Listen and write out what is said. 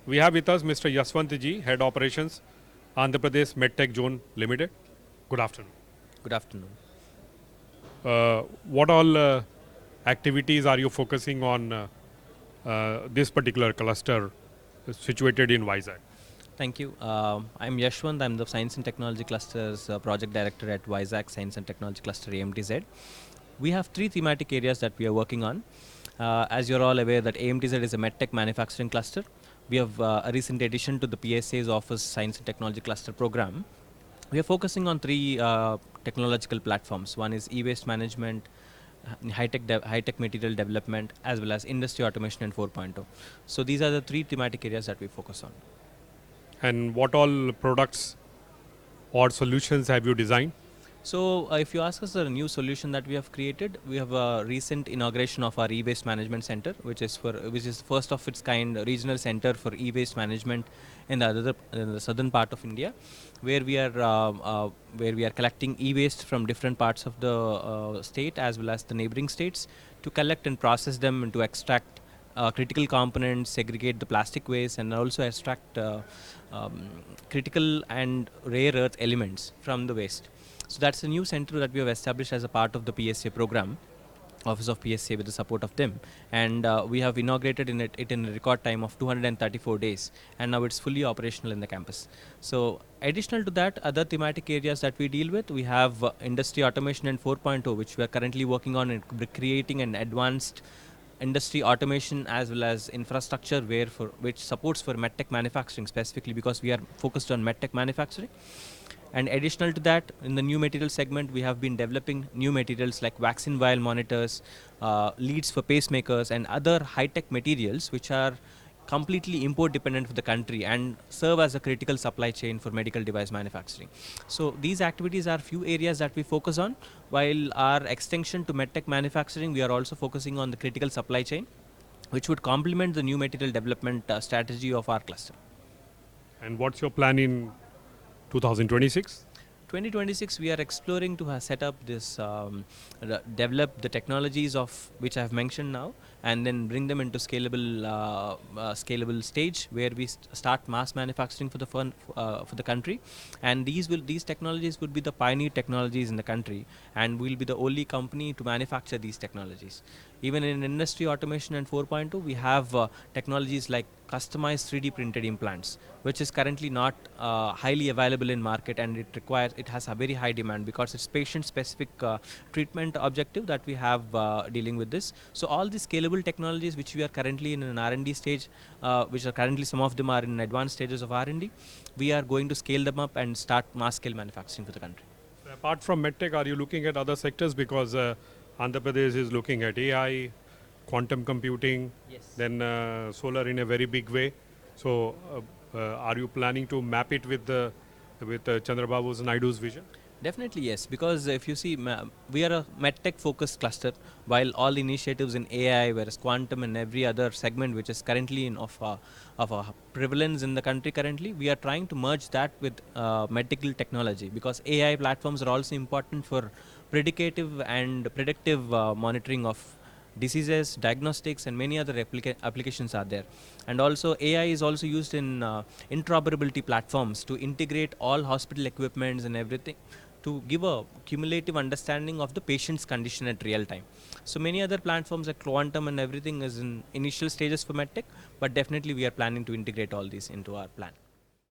We have with us Mr. Yashwanth ji, Head Operations, Andhra Pradesh Medtech Zone Limited. Good afternoon. Good afternoon. What all activities are you focusing on this particular cluster situated in Vizag? Thank you. I'm Yashwanth. I'm the Science and Technology Cluster's Project Director at Vizag Science and Technology Cluster AMTZ. We have three thematic areas that we are working on. As you're all aware that AMTZ is a medtech manufacturing cluster. We have a recent addition to the PSA's Office Science and Technology Cluster program. We are focusing on three technological platforms. One is e-waste management, high-tech material development, as well as industry automation and 4.0. So these are the three thematic areas that we focus on. And what all products or solutions have you designed? So if you ask us the new solution that we have created, we have a recent inauguration of our e-waste management center, which is first of its kind regional center for e-waste management in the southern part of India, where we are collecting e-waste from different parts of the state as well as the neighboring states to collect and process them and to extract critical components, segregate the plastic waste, and also extract critical and rare earth elements from the waste. So that's a new center that we have established as a part of the PSA program, Office of PSA, with the support of them, and we have inaugurated it in a record time of 234 days, and now it's fully operational in the campus. So additional to that, other thematic areas that we deal with, we have industry automation and 4.0, which we are currently working on in creating an advanced industry automation as well as infrastructure which supports for medtech manufacturing, specifically because we are focused on medtech manufacturing. And additional to that, in the new material segment, we have been developing new materials like vaccine vial monitors, leads for pacemakers, and other high-tech materials which are completely import dependent for the country and serve as a critical supply chain for medical device manufacturing. So these activities are few areas that we focus on. While our extension to medtech manufacturing, we are also focusing on the critical supply chain, which would complement the new material development strategy of our cluster. And what's your plan in 2026? 2026, we are exploring to set up this, develop the technologies of which I have mentioned now, and then bring them into scalable stage where we start mass manufacturing for the country. And these technologies would be the pioneer technologies in the country, and we'll be the only company to manufacture these technologies. Even in industry automation and 4.2, we have technologies like customized 3D printed implants, which is currently not highly available in market, and it has a very high demand because it's patient specific treatment objective that we have dealing with this. So all these scalable technologies which we are currently in an R&D stage, which are currently some of them are in advanced stages of R&D, we are going to scale them up and start mass scale manufacturing for the country. So apart from medtech, are you looking at other sectors? Because Andhra Pradesh is looking at AI, quantum computing, Yes. then solar in a very big way. So are you planning to map it with Chandrababu Naidu's vision? Definitely yes, because if you see, we are a medtech focused cluster, while all initiatives in AI, whereas quantum and every other segment which is currently of prevalence in the country currently, we are trying to merge that with medical technology, because AI platforms are also important for predictive and predictive monitoring of diseases, diagnostics, and many other applications are there. And also AI is also used in interoperability platforms to integrate all hospital equipments and everything to give a cumulative understanding of the patient's condition at real time. So many other platforms like quantum and everything is in initial stages for medtech, but definitely we are planning to integrate all these into our plan.